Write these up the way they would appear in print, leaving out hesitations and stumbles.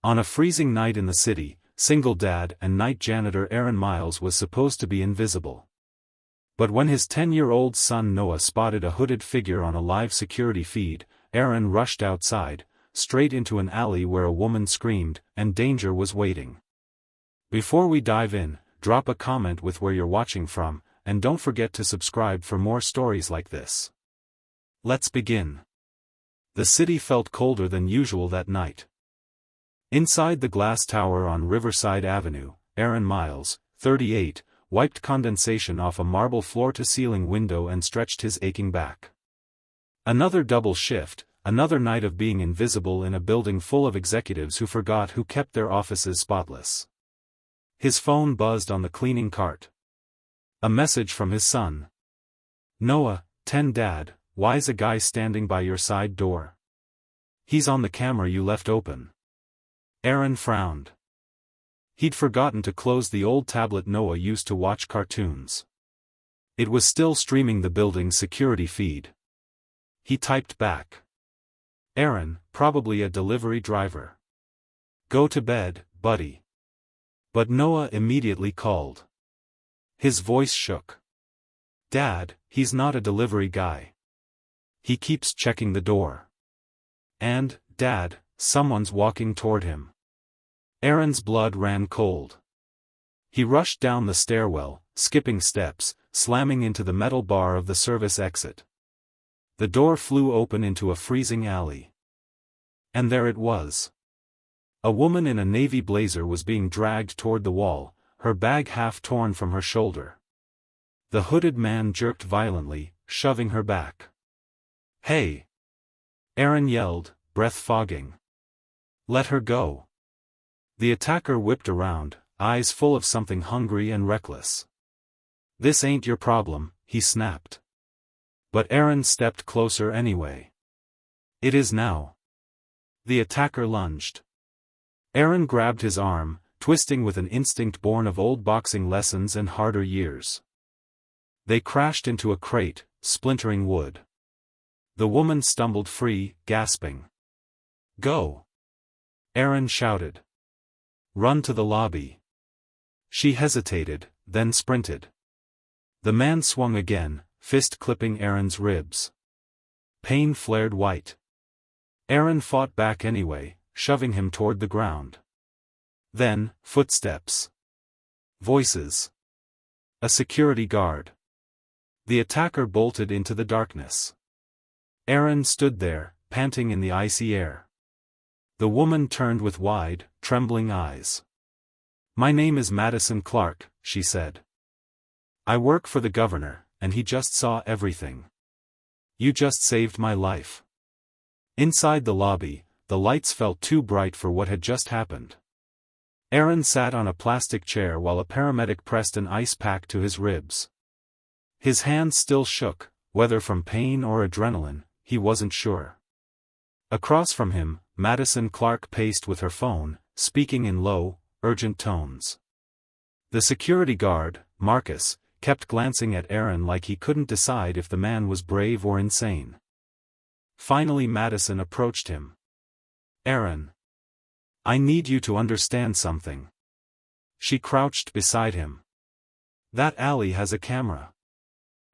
On a freezing night in the city, single dad and night janitor Aaron Miles was supposed to be invisible. But when his 10-year-old son Noah spotted a hooded figure on a live security feed, Aaron rushed outside, straight into an alley where a woman screamed, and danger was waiting. Before we dive in, drop a comment with where you're watching from, and don't forget to subscribe for more stories like this. Let's begin. The city felt colder than usual that night. Inside the glass tower on Riverside Avenue, Aaron Miles, 38, wiped condensation off a marble floor-to-ceiling window and stretched his aching back. Another double shift, another night of being invisible in a building full of executives who forgot who kept their offices spotless. His phone buzzed on the cleaning cart. A message from his son. Noah, 10 Dad, why's a guy standing by your side door? He's on the camera you left open. Aaron frowned. He'd forgotten to close the old tablet Noah used to watch cartoons. It was still streaming the building's security feed. He typed back. Aaron, probably a delivery driver. Go to bed, buddy. But Noah immediately called. His voice shook. Dad, he's not a delivery guy. He keeps checking the door. And, Dad, someone's walking toward him. Aaron's blood ran cold. He rushed down the stairwell, skipping steps, slamming into the metal bar of the service exit. The door flew open into a freezing alley. And there it was. A woman in a navy blazer was being dragged toward the wall, her bag half torn from her shoulder. The hooded man jerked violently, shoving her back. Hey! Aaron yelled, breath fogging. Let her go. The attacker whipped around, eyes full of something hungry and reckless. This ain't your problem, he snapped. But Aaron stepped closer anyway. It is now. The attacker lunged. Aaron grabbed his arm, twisting with an instinct born of old boxing lessons and harder years. They crashed into a crate, splintering wood. The woman stumbled free, gasping. Go! Aaron shouted. Run to the lobby. She hesitated, then sprinted. The man swung again, fist clipping Aaron's ribs. Pain flared white. Aaron fought back anyway, shoving him toward the ground. Then, footsteps. Voices. A security guard. The attacker bolted into the darkness. Aaron stood there, panting in the icy air. The woman turned with wide, trembling eyes. My name is Madison Clarke, she said. I work for the governor, and he just saw everything. You just saved my life. Inside the lobby, the lights felt too bright for what had just happened. Aaron sat on a plastic chair while a paramedic pressed an ice pack to his ribs. His hands still shook, whether from pain or adrenaline, he wasn't sure. Across from him, Madison Clarke paced with her phone, speaking in low, urgent tones. The security guard, Marcus, kept glancing at Aaron like he couldn't decide if the man was brave or insane. Finally Madison approached him. Aaron. I need you to understand something. She crouched beside him. That alley has a camera.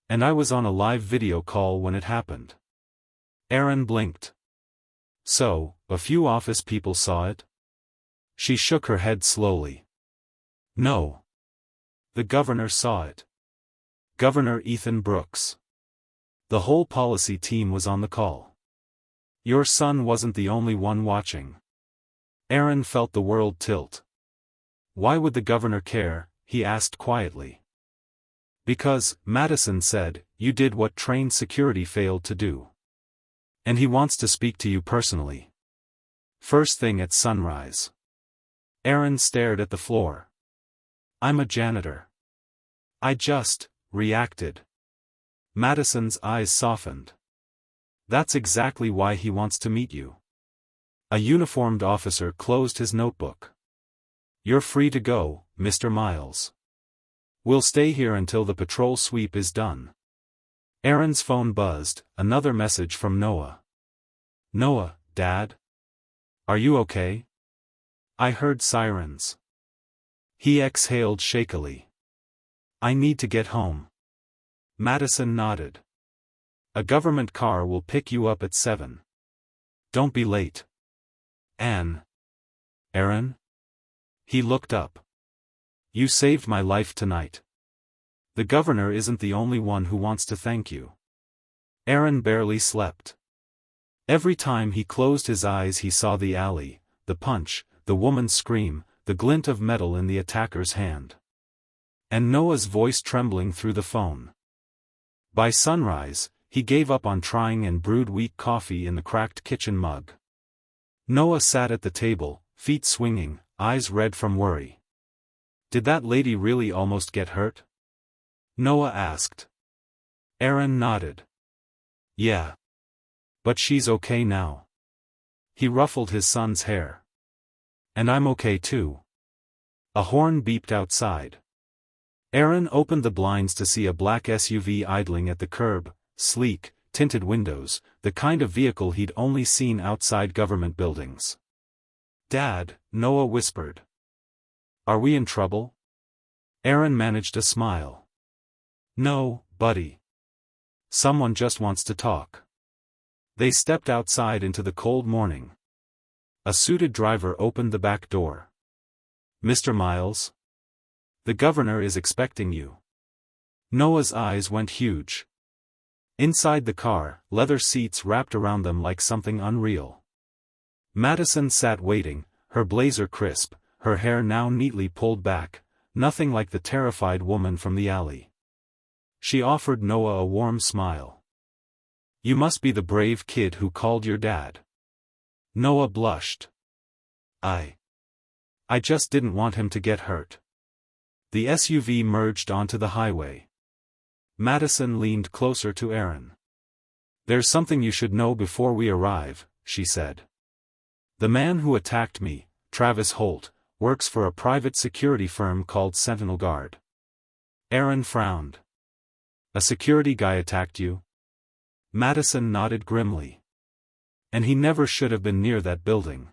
And I was on a live video call when it happened. Aaron blinked. So, a few office people saw it? She shook her head slowly. No. The governor saw it. Governor Ethan Brooks. The whole policy team was on the call. Your son wasn't the only one watching. Aaron felt the world tilt. Why would the governor care? He asked quietly. Because, Madison said, you did what trained security failed to do. And he wants to speak to you personally. First thing at sunrise. Aaron stared at the floor. I'm a janitor. I just reacted. Madison's eyes softened. That's exactly why he wants to meet you. A uniformed officer closed his notebook. You're free to go, Mr. Miles. We'll stay here until the patrol sweep is done. Aaron's phone buzzed, another message from Noah. Noah, Dad? Are you okay? I heard sirens. He exhaled shakily. I need to get home. Madison nodded. A government car will pick you up at 7. Don't be late. Anne. Aaron? He looked up. You saved my life tonight. The governor isn't the only one who wants to thank you. Aaron barely slept. Every time he closed his eyes he saw the alley, the punch, the woman's scream, the glint of metal in the attacker's hand. And Noah's voice trembling through the phone. By sunrise, he gave up on trying and brewed weak coffee in the cracked kitchen mug. Noah sat at the table, feet swinging, eyes red from worry. Did that lady really almost get hurt? Noah asked. Aaron nodded. Yeah. But she's okay now. He ruffled his son's hair. And I'm okay too. A horn beeped outside. Aaron opened the blinds to see a black SUV idling at the curb, sleek, tinted windows, the kind of vehicle he'd only seen outside government buildings. Dad, Noah whispered. Are we in trouble? Aaron managed a smile. No, buddy. Someone just wants to talk. They stepped outside into the cold morning. A suited driver opened the back door. Mr. Miles? The governor is expecting you. Noah's eyes went huge. Inside the car, leather seats wrapped around them like something unreal. Madison sat waiting, her blazer crisp, her hair now neatly pulled back, nothing like the terrified woman from the alley. She offered Noah a warm smile. You must be the brave kid who called your dad. Noah blushed. I just didn't want him to get hurt. The SUV merged onto the highway. Madison leaned closer to Aaron. There's something you should know before we arrive, she said. The man who attacked me, Travis Holt, works for a private security firm called Sentinel Guard. Aaron frowned. A security guy attacked you? Madison nodded grimly. And he never should have been near that building.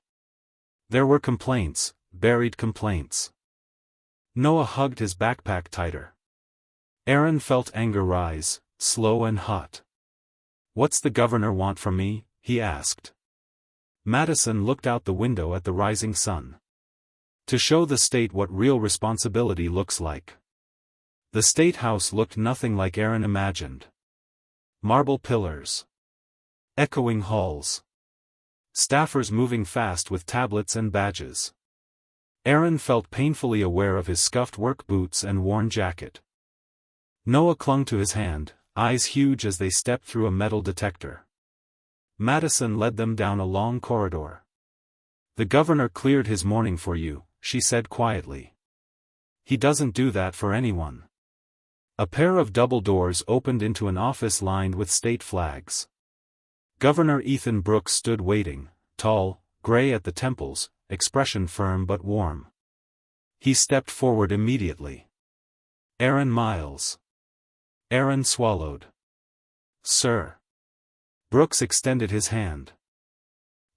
There were complaints, buried complaints. Noah hugged his backpack tighter. Aaron felt anger rise, slow and hot. What's the governor want from me? He asked. Madison looked out the window at the rising sun. To show the state what real responsibility looks like. The state house looked nothing like Aaron imagined. Marble pillars. Echoing halls. Staffers moving fast with tablets and badges. Aaron felt painfully aware of his scuffed work boots and worn jacket. Noah clung to his hand, eyes huge as they stepped through a metal detector. Madison led them down a long corridor. The governor cleared his morning for you, she said quietly. He doesn't do that for anyone. A pair of double doors opened into an office lined with state flags. Governor Ethan Brooks stood waiting, tall, gray at the temples, expression firm but warm. He stepped forward immediately. Aaron Miles. Aaron swallowed. Sir. Brooks extended his hand.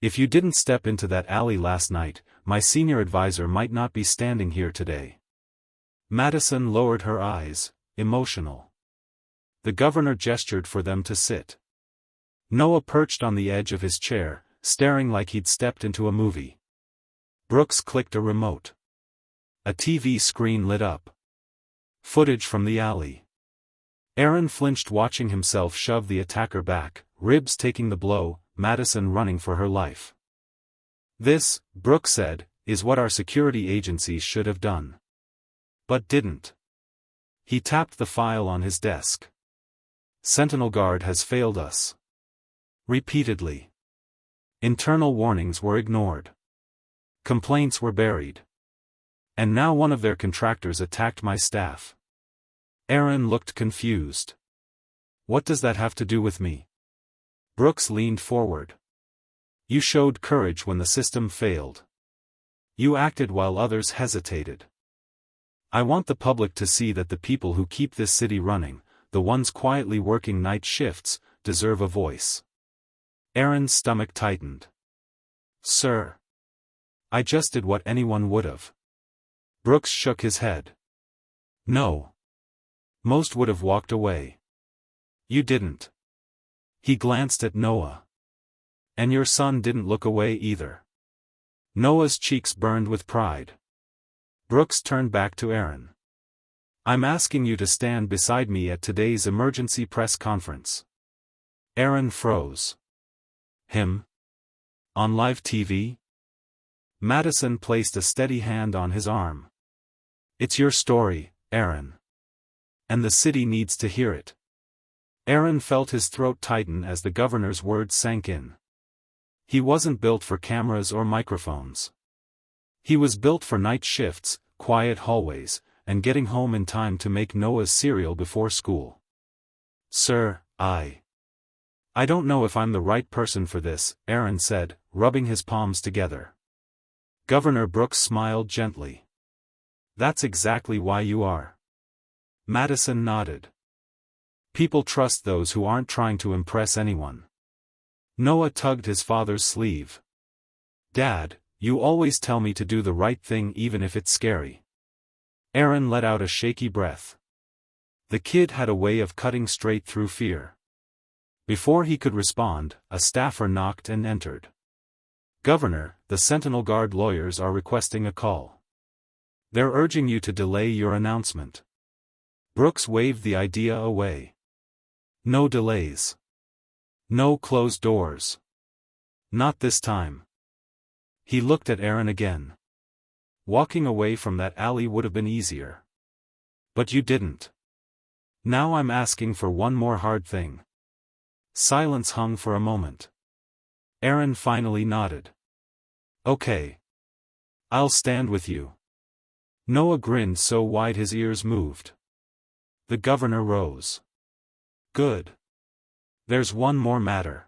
If you didn't step into that alley last night, my senior advisor might not be standing here today. Madison lowered her eyes, emotional. The governor gestured for them to sit. Noah perched on the edge of his chair, staring like he'd stepped into a movie. Brooks clicked a remote. A TV screen lit up. Footage from the alley. Aaron flinched watching himself shove the attacker back, ribs taking the blow, Madison running for her life. This, Brooks said, is what our security agencies should have done. But didn't. He tapped the file on his desk. Sentinel Guard has failed us. Repeatedly. Internal warnings were ignored. Complaints were buried. And now one of their contractors attacked my staff. Aaron looked confused. What does that have to do with me? Brooks leaned forward. You showed courage when the system failed. You acted while others hesitated. I want the public to see that the people who keep this city running, the ones quietly working night shifts, deserve a voice. Aaron's stomach tightened. Sir. I just did what anyone would've. Brooks shook his head. No. Most would've walked away. You didn't. He glanced at Noah. And your son didn't look away either. Noah's cheeks burned with pride. Brooks turned back to Aaron. I'm asking you to stand beside me at today's emergency press conference. Aaron froze. Him? On live TV? Madison placed a steady hand on his arm. It's your story, Aaron. And the city needs to hear it. Aaron felt his throat tighten as the governor's words sank in. He wasn't built for cameras or microphones. He was built for night shifts, quiet hallways, and getting home in time to make Noah's cereal before school. Sir, I don't know if I'm the right person for this, Aaron said, rubbing his palms together. Governor Brooks smiled gently. That's exactly why you are. Madison nodded. People trust those who aren't trying to impress anyone. Noah tugged his father's sleeve. Dad, you always tell me to do the right thing even if it's scary. Aaron let out a shaky breath. The kid had a way of cutting straight through fear. Before he could respond, a staffer knocked and entered. Governor, the Sentinel Guard lawyers are requesting a call. They're urging you to delay your announcement. Brooks waved the idea away. No delays. No closed doors. Not this time. He looked at Aaron again. Walking away from that alley would have been easier. But you didn't. Now I'm asking for one more hard thing. Silence hung for a moment. Aaron finally nodded. Okay. I'll stand with you. Noah grinned so wide his ears moved. The governor rose. Good. There's one more matter.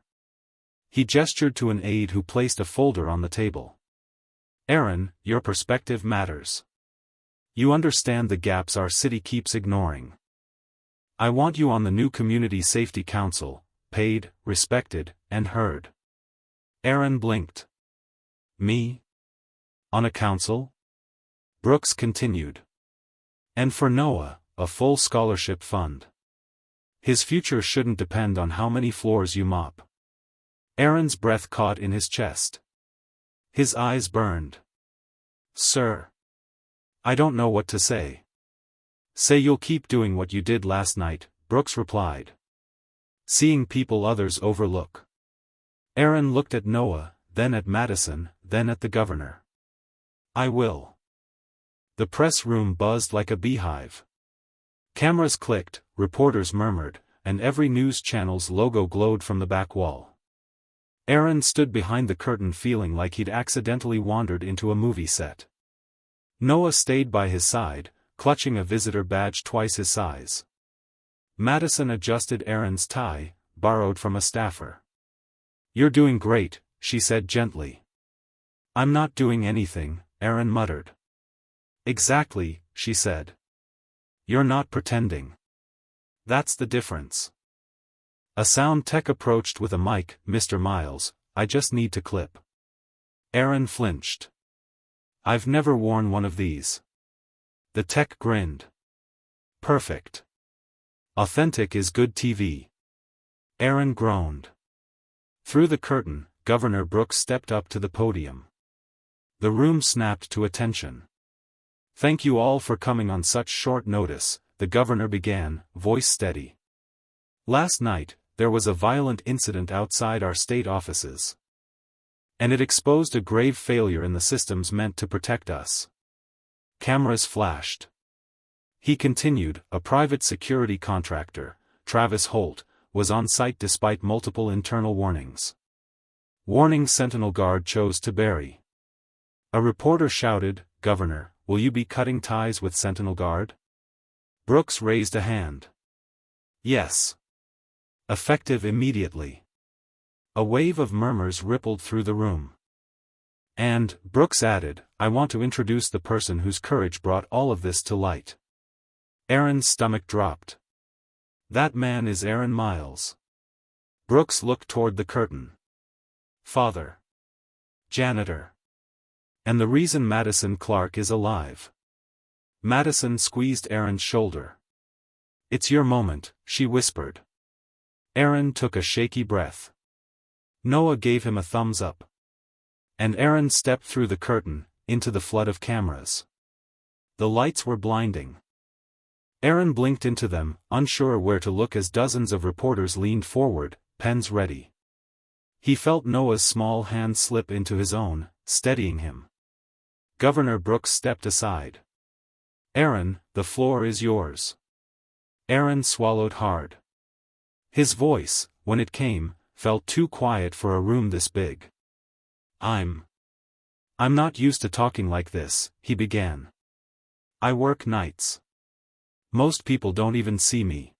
He gestured to an aide who placed a folder on the table. Aaron, your perspective matters. You understand the gaps our city keeps ignoring. I want you on the new Community Safety Council, paid, respected, and heard. Aaron blinked. Me? On a council? Brooks continued. And for Noah, a full scholarship fund. His future shouldn't depend on how many floors you mop. Aaron's breath caught in his chest. His eyes burned. Sir. I don't know what to say. Say you'll keep doing what you did last night, Brooks replied. Seeing people others overlook. Aaron looked at Noah, then at Madison, then at the governor. I will. The press room buzzed like a beehive. Cameras clicked, reporters murmured, and every news channel's logo glowed from the back wall. Aaron stood behind the curtain feeling like he'd accidentally wandered into a movie set. Noah stayed by his side, clutching a visitor badge twice his size. Madison adjusted Aaron's tie, borrowed from a staffer. You're doing great, she said gently. I'm not doing anything, Aaron muttered. Exactly, she said. You're not pretending. That's the difference. A sound tech approached with a mic. Mr. Miles, I just need to clip. Aaron flinched. I've never worn one of these. The tech grinned. Perfect. Authentic is good TV. Aaron groaned. Through the curtain, Governor Brooks stepped up to the podium. The room snapped to attention. Thank you all for coming on such short notice, the governor began, voice steady. Last night, there was a violent incident outside our state offices. And it exposed a grave failure in the systems meant to protect us. Cameras flashed. He continued, a private security contractor, Travis Holt, was on site despite multiple internal warnings. Warning Sentinel Guard chose to bury. A reporter shouted, Governor, will you be cutting ties with Sentinel Guard? Brooks raised a hand. Yes. Effective immediately. A wave of murmurs rippled through the room. And, Brooks added, I want to introduce the person whose courage brought all of this to light. Aaron's stomach dropped. That man is Aaron Miles. Brooks looked toward the curtain. Father. Janitor. And the reason Madison Clarke is alive. Madison squeezed Aaron's shoulder. It's your moment, she whispered. Aaron took a shaky breath. Noah gave him a thumbs up. And Aaron stepped through the curtain, into the flood of cameras. The lights were blinding. Aaron blinked into them, unsure where to look as dozens of reporters leaned forward, pens ready. He felt Noah's small hand slip into his own, steadying him. Governor Brooks stepped aside. Aaron, the floor is yours. Aaron swallowed hard. His voice, when it came, felt too quiet for a room this big. I'm not used to talking like this, he began. I work nights. Most people don't even see me.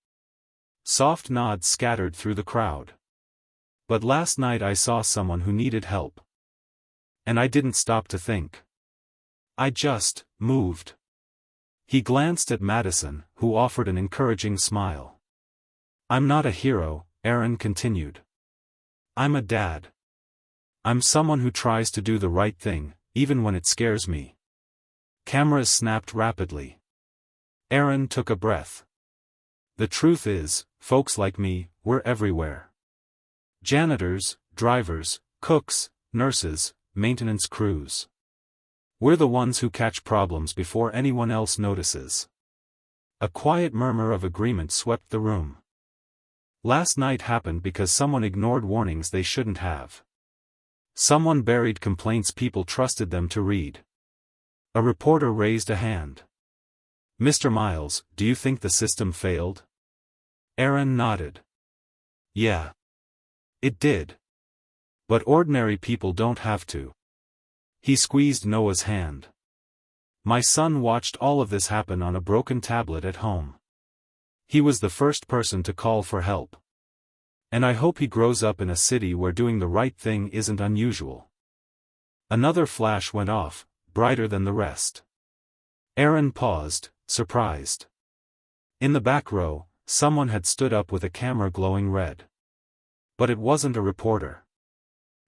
Soft nods scattered through the crowd. But last night I saw someone who needed help. And I didn't stop to think. I just moved. He glanced at Madison, who offered an encouraging smile. I'm not a hero, Aaron continued. I'm a dad. I'm someone who tries to do the right thing, even when it scares me. Cameras snapped rapidly. Aaron took a breath. The truth is, folks like me, we're everywhere. Janitors, drivers, cooks, nurses, maintenance crews. We're the ones who catch problems before anyone else notices. A quiet murmur of agreement swept the room. Last night happened because someone ignored warnings they shouldn't have. Someone buried complaints people trusted them to read. A reporter raised a hand. Mr. Miles, do you think the system failed? Aaron nodded. Yeah. It did. But ordinary people don't have to. He squeezed Noah's hand. My son watched all of this happen on a broken tablet at home. He was the first person to call for help. And I hope he grows up in a city where doing the right thing isn't unusual. Another flash went off, brighter than the rest. Aaron paused, surprised. In the back row, someone had stood up with a camera glowing red. But it wasn't a reporter.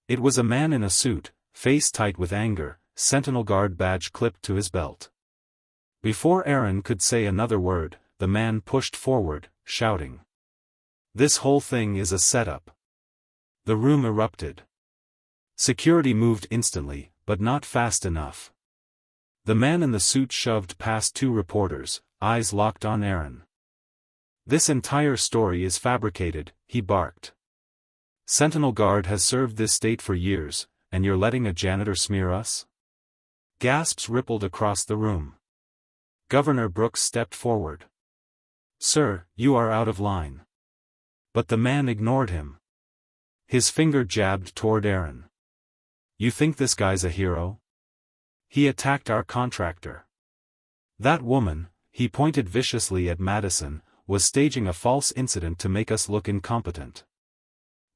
It was a man in a suit, face tight with anger, Sentinel Guard badge clipped to his belt. Before Aaron could say another word, the man pushed forward, shouting. This whole thing is a setup. The room erupted. Security moved instantly, but not fast enough. The man in the suit shoved past two reporters, eyes locked on Aaron. This entire story is fabricated, he barked. Sentinel Guard has served this state for years, and you're letting a janitor smear us? Gasps rippled across the room. Governor Brooks stepped forward. Sir, you are out of line. But the man ignored him. His finger jabbed toward Aaron. You think this guy's a hero? He attacked our contractor. That woman, he pointed viciously at Madison, was staging a false incident to make us look incompetent.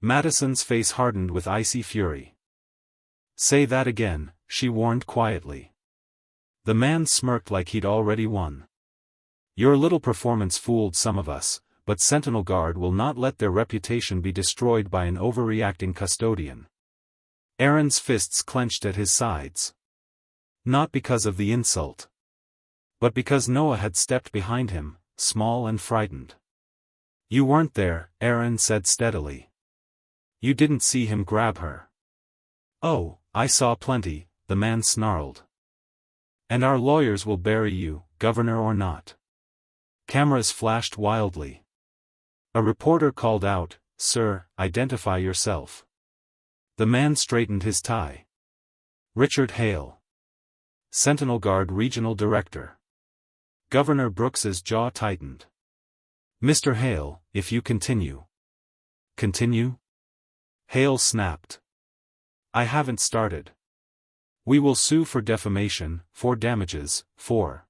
Madison's face hardened with icy fury. Say that again, she warned quietly. The man smirked like he'd already won. Your little performance fooled some of us, but Sentinel Guard will not let their reputation be destroyed by an overreacting custodian. Aaron's fists clenched at his sides. Not because of the insult. But because Noah had stepped behind him, small and frightened. You weren't there, Aaron said steadily. You didn't see him grab her. Oh, I saw plenty, the man snarled. And our lawyers will bury you, governor or not. Cameras flashed wildly. A reporter called out, Sir, identify yourself. The man straightened his tie. Richard Hale. Sentinel Guard Regional Director. Governor Brooks's jaw tightened. Mr. Hale, if you continue. Continue? Hale snapped. I haven't started. We will sue for defamation, for damages, for...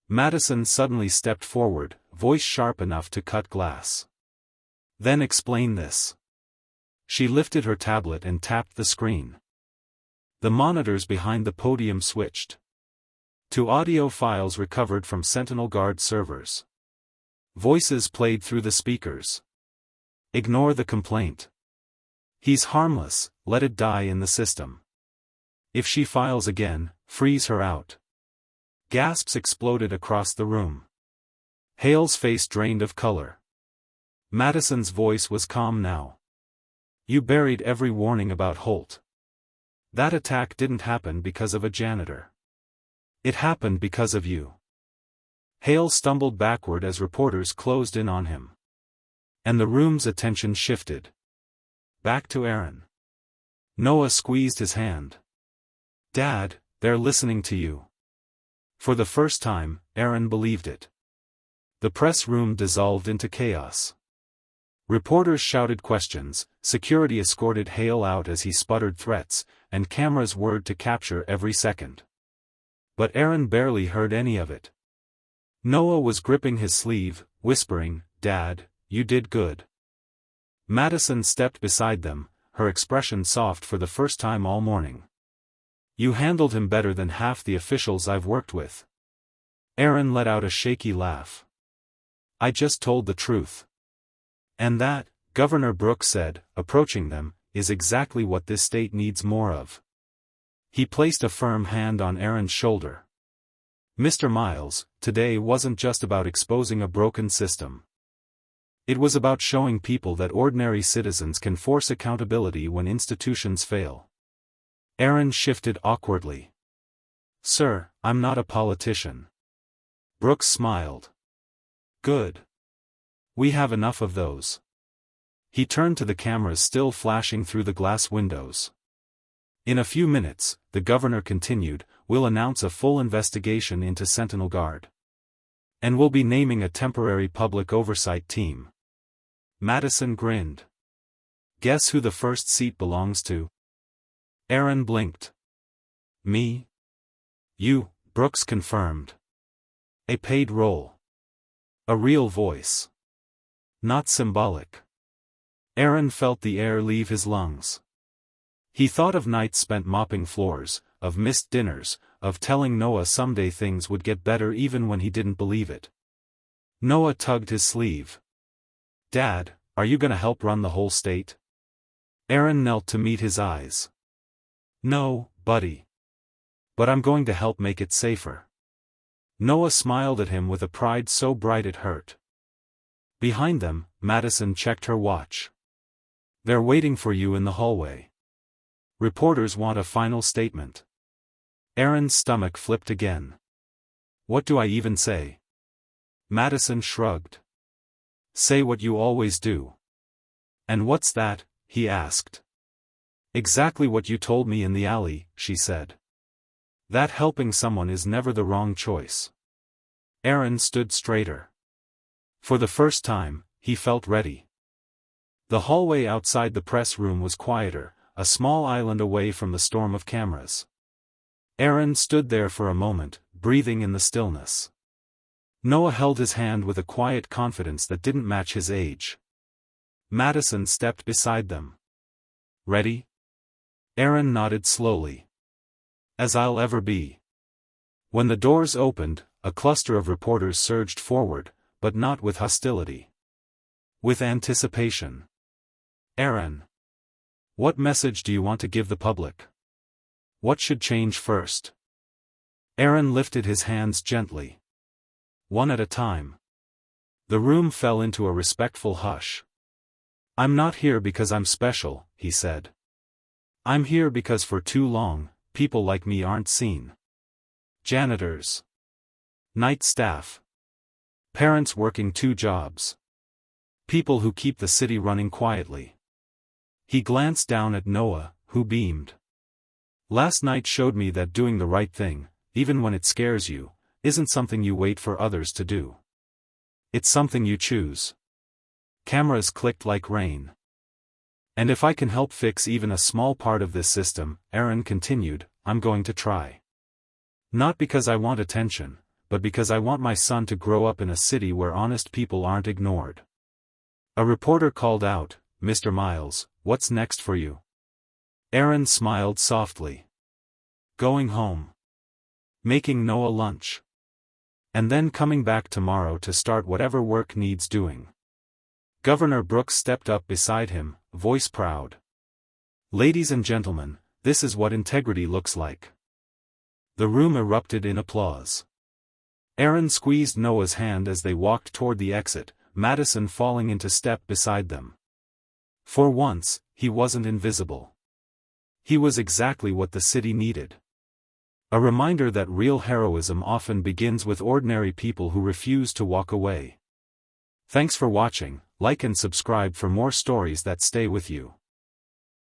Madison suddenly stepped forward, voice sharp enough to cut glass. Then explain this. She lifted her tablet and tapped the screen. The monitors behind the podium switched to audio files recovered from Sentinel Guard servers. Voices played through the speakers. Ignore the complaint. He's harmless, let it die in the system. If she files again, freeze her out. Gasps exploded across the room. Hale's face drained of color. Madison's voice was calm now. You buried every warning about Holt. That attack didn't happen because of a janitor. It happened because of you. Hale stumbled backward as reporters closed in on him. And the room's attention shifted. Back to Aaron. Noah squeezed his hand. Dad, they're listening to you. For the first time, Aaron believed it. The press room dissolved into chaos. Reporters shouted questions, security escorted Hale out as he sputtered threats, and cameras whirred to capture every second. But Aaron barely heard any of it. Noah was gripping his sleeve, whispering, Dad, you did good. Madison stepped beside them, her expression soft for the first time all morning. You handled him better than half the officials I've worked with. Aaron let out a shaky laugh. I just told the truth. And that, Governor Brooks said, approaching them, is exactly what this state needs more of. He placed a firm hand on Aaron's shoulder. Mr. Miles, today wasn't just about exposing a broken system. It was about showing people that ordinary citizens can force accountability when institutions fail. Aaron shifted awkwardly. Sir, I'm not a politician. Brooks smiled. Good. We have enough of those. He turned to the cameras still flashing through the glass windows. In a few minutes, the governor continued, we'll announce a full investigation into Sentinel Guard. And we'll be naming a temporary public oversight team. Madison grinned. Guess who the first seat belongs to? Aaron blinked. Me? You, Brooks confirmed. A paid role. A real voice. Not symbolic. Aaron felt the air leave his lungs. He thought of nights spent mopping floors, of missed dinners, of telling Noah someday things would get better even when he didn't believe it. Noah tugged his sleeve. Dad, are you gonna help run the whole state? Aaron knelt to meet his eyes. No, buddy. But I'm going to help make it safer. Noah smiled at him with a pride so bright it hurt. Behind them, Madison checked her watch. They're waiting for you in the hallway. Reporters want a final statement. Aaron's stomach flipped again. What do I even say? Madison shrugged. Say what you always do. And what's that? He asked. Exactly what you told me in the alley, she said. That helping someone is never the wrong choice. Aaron stood straighter. For the first time, he felt ready. The hallway outside the press room was quieter, a small island away from the storm of cameras. Aaron stood there for a moment, breathing in the stillness. Noah held his hand with a quiet confidence that didn't match his age. Madison stepped beside them. Ready? Aaron nodded slowly. As I'll ever be. When the doors opened, a cluster of reporters surged forward, but not with hostility. With anticipation. Aaron. What message do you want to give the public? What should change first? Aaron lifted his hands gently. One at a time. The room fell into a respectful hush. I'm not here because I'm special, he said. I'm here because for too long, people like me aren't seen. Janitors. Night staff. Parents working 2 jobs. People who keep the city running quietly. He glanced down at Noah, who beamed. Last night showed me that doing the right thing, even when it scares you, isn't something you wait for others to do. It's something you choose. Cameras clicked like rain. And if I can help fix even a small part of this system, Aaron continued, I'm going to try. Not because I want attention, but because I want my son to grow up in a city where honest people aren't ignored. A reporter called out, Mr. Miles, what's next for you? Aaron smiled softly. Going home. Making Noah lunch. And then coming back tomorrow to start whatever work needs doing. Governor Brooks stepped up beside him, voice proud. Ladies and gentlemen, this is what integrity looks like." The room erupted in applause. Aaron squeezed Noah's hand as they walked toward the exit, Madison falling into step beside them. For once, he wasn't invisible. He was exactly what the city needed. A reminder that real heroism often begins with ordinary people who refuse to walk away. Thanks for watching, like and subscribe for more stories that stay with you.